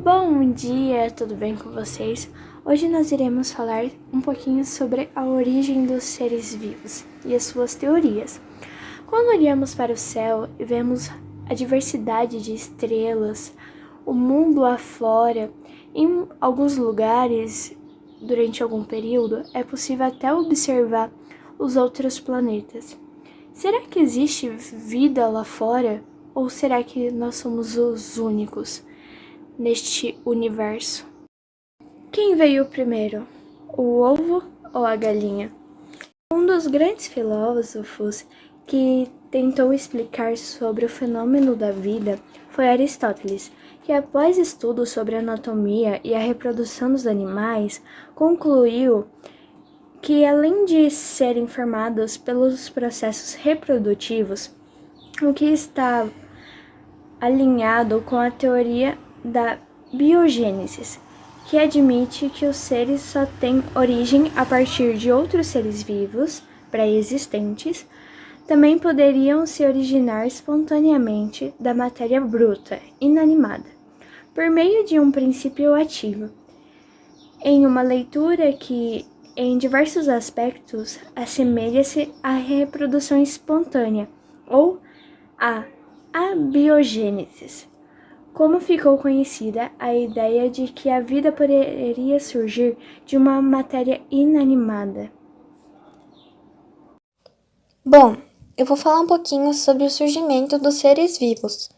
Bom dia, tudo bem com vocês? Hoje nós iremos falar um pouquinho sobre a origem dos seres vivos e as suas teorias. Quando olhamos para o céu e vemos a diversidade de estrelas, o mundo afora, em alguns lugares, durante algum período, é possível até observar os outros planetas. Será que existe vida lá fora? Ou será que nós somos os únicos neste universo? Quem veio primeiro, o ovo ou a galinha? Um dos grandes filósofos que tentou explicar sobre o fenômeno da vida foi Aristóteles, que após estudos sobre a anatomia e a reprodução dos animais, concluiu que, além de serem formados pelos processos reprodutivos, o que está alinhado com a teoria da biogênese, que admite que os seres só têm origem a partir de outros seres vivos pré-existentes, também poderiam se originar espontaneamente da matéria bruta, inanimada, por meio de um princípio ativo. Em uma leitura que, em diversos aspectos, assemelha-se à reprodução espontânea, ou à abiogênese. Como ficou conhecida a ideia de que a vida poderia surgir de uma matéria inanimada? Bom, eu vou falar um pouquinho sobre o surgimento dos seres vivos.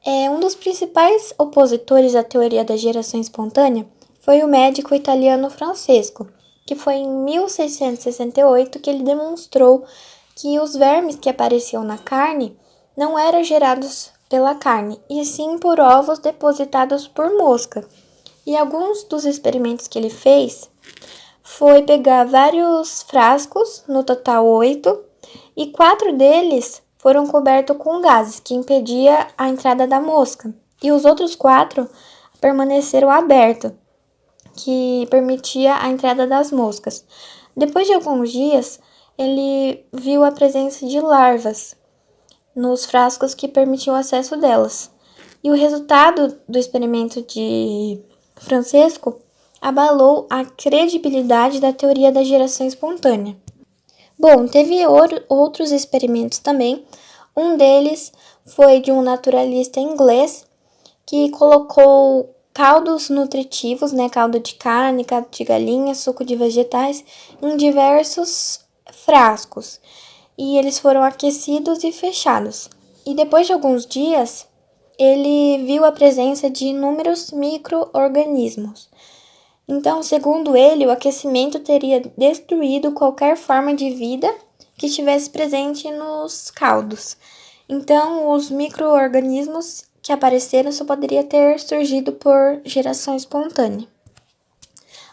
Um dos principais opositores à teoria da geração espontânea foi o médico italiano Francesco, que foi em 1668 que ele demonstrou que os vermes que apareciam na carne não eram gerados pela carne, e sim por ovos depositados por mosca. E alguns dos experimentos que ele fez foi pegar vários frascos, no total 8, e 4 deles foram cobertos com gases que impedia a entrada da mosca, e os outros 4 permaneceram abertos, que permitia a entrada das moscas. Depois de alguns dias, ele viu a presença de larvas nos frascos que permitiam o acesso delas. E o resultado do experimento de Francesco abalou a credibilidade da teoria da geração espontânea. Bom, teve outros experimentos também. Um deles foi de um naturalista inglês que colocou caldos nutritivos, caldo de carne, caldo de galinha, suco de vegetais, em diversos frascos. E eles foram aquecidos e fechados. E depois de alguns dias, ele viu a presença de inúmeros micro-organismos. Então, segundo ele, o aquecimento teria destruído qualquer forma de vida que estivesse presente nos caldos. Então, os micro-organismos que apareceram só poderiam ter surgido por geração espontânea.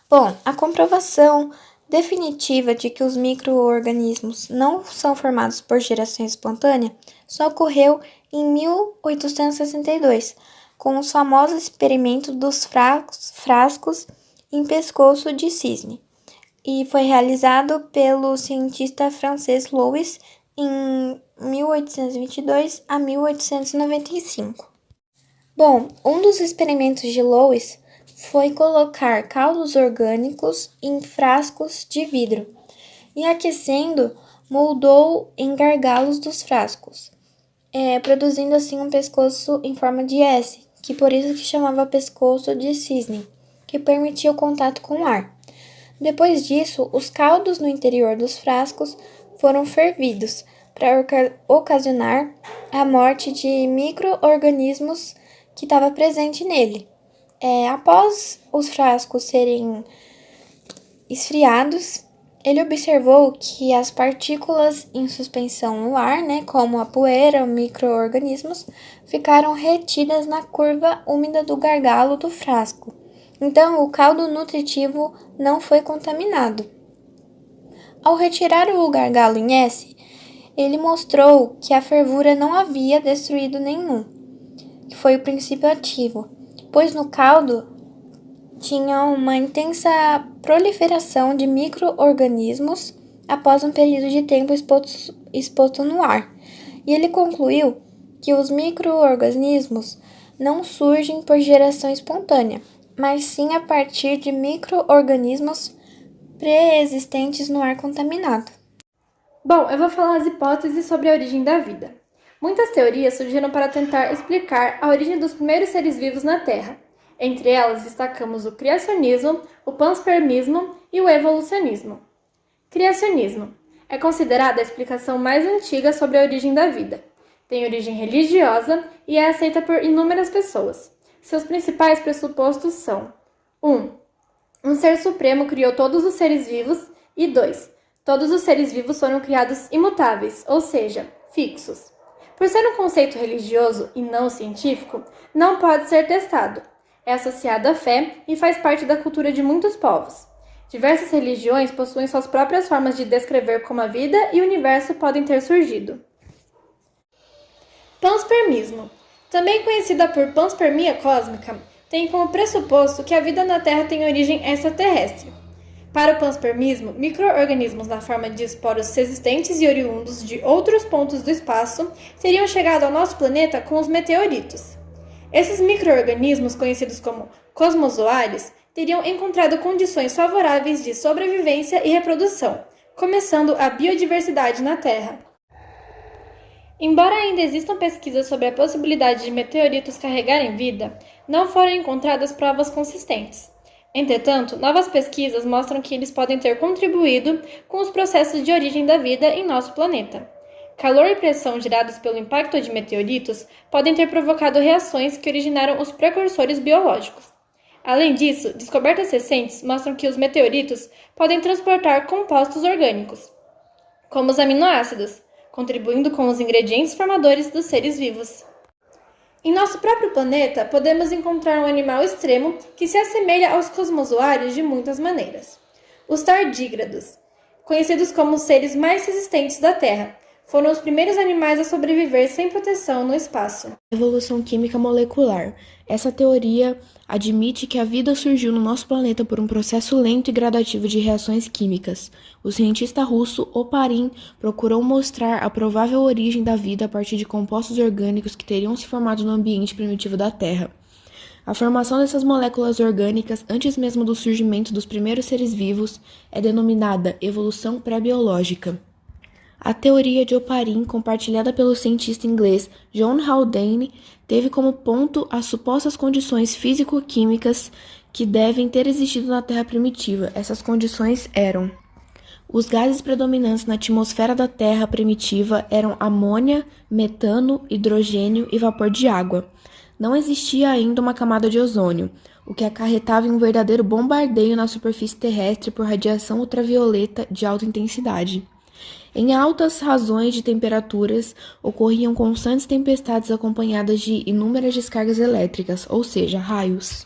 Bom, a comprovação definitiva de que os micro-organismos não são formados por geração espontânea só ocorreu em 1862, com os famosos experimentos dos frascos em pescoço de cisne, e foi realizado pelo cientista francês Louis em 1822 a 1895. Bom, um dos experimentos de Louis foi colocar caldos orgânicos em frascos de vidro e, aquecendo, moldou em gargalos dos frascos, produzindo assim um pescoço em forma de S, que por isso que chamava pescoço de cisne, que permitia o contato com o ar. Depois disso, os caldos no interior dos frascos foram fervidos para ocasionar a morte de micro-organismos que estava presente nele. Após os frascos serem esfriados, ele observou que as partículas em suspensão no ar, como a poeira, micro-organismos, ficaram retidas na curva úmida do gargalo do frasco. Então, o caldo nutritivo não foi contaminado. Ao retirar o gargalo em S, ele mostrou que a fervura não havia destruído nenhum, que foi o princípio ativo, pois no caldo tinha uma intensa proliferação de micro-organismos após um período de tempo exposto no ar. E ele concluiu que os micro-organismos não surgem por geração espontânea, mas sim a partir de micro-organismos pré-existentes no ar contaminado. Bom, eu vou falar as hipóteses sobre a origem da vida. Muitas teorias surgiram para tentar explicar a origem dos primeiros seres vivos na Terra. Entre elas, destacamos o criacionismo, o panspermismo e o evolucionismo. Criacionismo é considerada a explicação mais antiga sobre a origem da vida. Tem origem religiosa e é aceita por inúmeras pessoas. Seus principais pressupostos são: 1. Um ser supremo criou todos os seres vivos e 2. Todos os seres vivos foram criados imutáveis, ou seja, fixos. Por ser um conceito religioso e não científico, não pode ser testado. É associado à fé e faz parte da cultura de muitos povos. Diversas religiões possuem suas próprias formas de descrever como a vida e o universo podem ter surgido. Panspermismo, também conhecida por panspermia cósmica, tem como pressuposto que a vida na Terra tem origem extraterrestre. Para o panspermismo, micro-organismos na forma de esporos resistentes e oriundos de outros pontos do espaço teriam chegado ao nosso planeta com os meteoritos. Esses micro-organismos, conhecidos como cosmozoários, teriam encontrado condições favoráveis de sobrevivência e reprodução, começando a biodiversidade na Terra. Embora ainda existam pesquisas sobre a possibilidade de meteoritos carregarem vida, não foram encontradas provas consistentes. Entretanto, novas pesquisas mostram que eles podem ter contribuído com os processos de origem da vida em nosso planeta. Calor e pressão gerados pelo impacto de meteoritos podem ter provocado reações que originaram os precursores biológicos. Além disso, descobertas recentes mostram que os meteoritos podem transportar compostos orgânicos, como os aminoácidos, contribuindo com os ingredientes formadores dos seres vivos. Em nosso próprio planeta, podemos encontrar um animal extremo que se assemelha aos cosmozoários de muitas maneiras. Os tardígrados, conhecidos como os seres mais resistentes da Terra, foram os primeiros animais a sobreviver sem proteção no espaço. Evolução química molecular. Essa teoria admite que a vida surgiu no nosso planeta por um processo lento e gradativo de reações químicas. O cientista russo Oparin procurou mostrar a provável origem da vida a partir de compostos orgânicos que teriam se formado no ambiente primitivo da Terra. A formação dessas moléculas orgânicas, antes mesmo do surgimento dos primeiros seres vivos, é denominada evolução pré-biológica. A teoria de Oparin, compartilhada pelo cientista inglês John Haldane, teve como ponto as supostas condições físico-químicas que devem ter existido na Terra primitiva. Essas condições eram: os gases predominantes na atmosfera da Terra primitiva eram amônia, metano, hidrogênio e vapor de água. Não existia ainda uma camada de ozônio, o que acarretava em um verdadeiro bombardeio na superfície terrestre por radiação ultravioleta de alta intensidade. Em altas razões de temperaturas, ocorriam constantes tempestades acompanhadas de inúmeras descargas elétricas, ou seja, raios.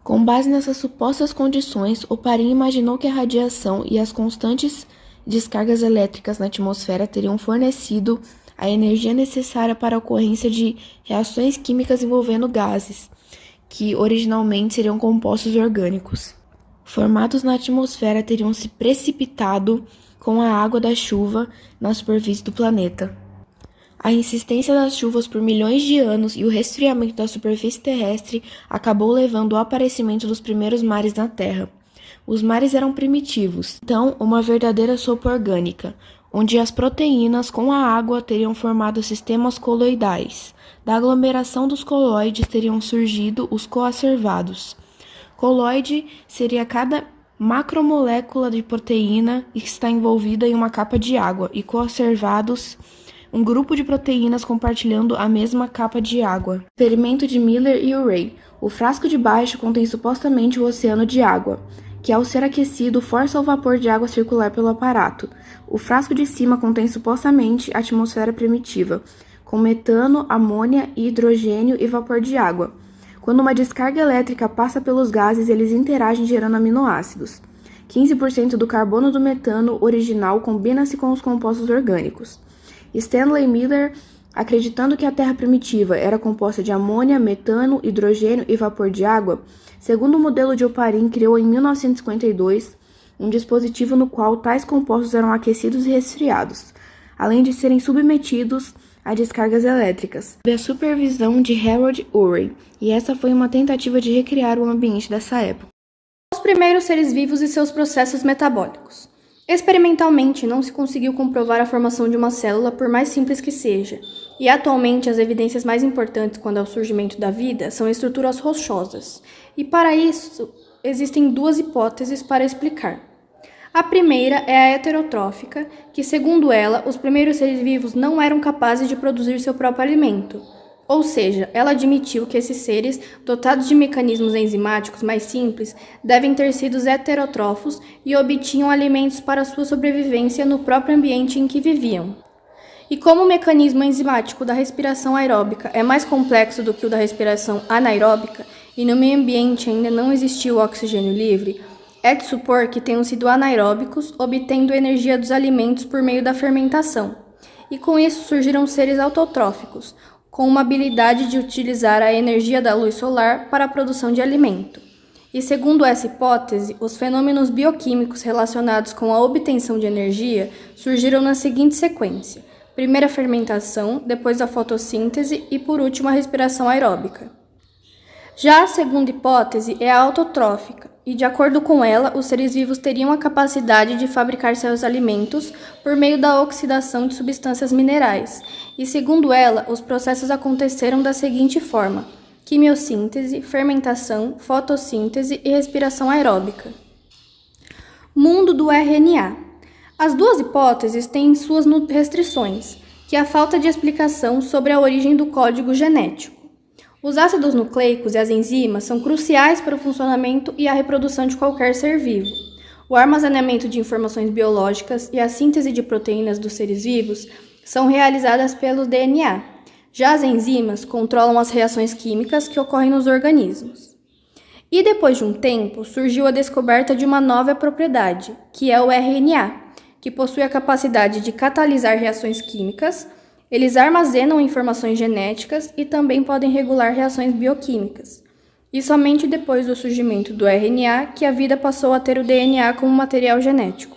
Com base nessas supostas condições, Oparin imaginou que a radiação e as constantes descargas elétricas na atmosfera teriam fornecido a energia necessária para a ocorrência de reações químicas envolvendo gases, que originalmente seriam compostos orgânicos. Formados na atmosfera, teriam se precipitado com a água da chuva na superfície do planeta. A insistência das chuvas por milhões de anos e o resfriamento da superfície terrestre acabou levando ao aparecimento dos primeiros mares na Terra. Os mares eram primitivos, então uma verdadeira sopa orgânica, onde as proteínas com a água teriam formado sistemas coloidais. Da aglomeração dos coloides teriam surgido os coacervados. Coloide seria cada macromolécula de proteína que está envolvida em uma capa de água, e coacervados, um grupo de proteínas compartilhando a mesma capa de água. Experimento de Miller e Urey. O frasco de baixo contém supostamente o oceano de água, que ao ser aquecido força o vapor de água a circular pelo aparato. O frasco de cima contém supostamente a atmosfera primitiva, com metano, amônia, hidrogênio e vapor de água. Quando uma descarga elétrica passa pelos gases, eles interagem gerando aminoácidos. 15% do carbono do metano original combina-se com os compostos orgânicos. Stanley Miller, acreditando que a Terra primitiva era composta de amônia, metano, hidrogênio e vapor de água, segundo o modelo de Oparin, criou em 1952 um dispositivo no qual tais compostos eram aquecidos e resfriados, além de serem submetidos a descargas elétricas, sob a supervisão de Harold Urey, e essa foi uma tentativa de recriar o ambiente dessa época. Os primeiros seres vivos e seus processos metabólicos. Experimentalmente, não se conseguiu comprovar a formação de uma célula, por mais simples que seja, e atualmente as evidências mais importantes quanto ao surgimento da vida são estruturas rochosas, e para isso existem duas hipóteses para explicar. A primeira é a heterotrófica, que, segundo ela, os primeiros seres vivos não eram capazes de produzir seu próprio alimento. Ou seja, ela admitiu que esses seres, dotados de mecanismos enzimáticos mais simples, devem ter sido heterótrofos e obtinham alimentos para sua sobrevivência no próprio ambiente em que viviam. E como o mecanismo enzimático da respiração aeróbica é mais complexo do que o da respiração anaeróbica, e no meio ambiente ainda não existiu oxigênio livre, é de supor que tenham sido anaeróbicos, obtendo energia dos alimentos por meio da fermentação. E com isso surgiram seres autotróficos, com uma habilidade de utilizar a energia da luz solar para a produção de alimento. E segundo essa hipótese, os fenômenos bioquímicos relacionados com a obtenção de energia surgiram na seguinte sequência: primeiro a fermentação, depois a fotossíntese e por último a respiração aeróbica. Já a segunda hipótese é a autotrófica, e de acordo com ela, os seres vivos teriam a capacidade de fabricar seus alimentos por meio da oxidação de substâncias minerais, e segundo ela, os processos aconteceram da seguinte forma: quimiossíntese, fermentação, fotossíntese e respiração aeróbica. Mundo do RNA. As duas hipóteses têm suas restrições, que é a falta de explicação sobre a origem do código genético. Os ácidos nucleicos e as enzimas são cruciais para o funcionamento e a reprodução de qualquer ser vivo. O armazenamento de informações biológicas e a síntese de proteínas dos seres vivos são realizadas pelo DNA. Já as enzimas controlam as reações químicas que ocorrem nos organismos. E depois de um tempo, surgiu a descoberta de uma nova propriedade, que é o RNA, que possui a capacidade de catalisar reações químicas. Eles armazenam informações genéticas e também podem regular reações bioquímicas. E somente depois do surgimento do RNA que a vida passou a ter o DNA como material genético.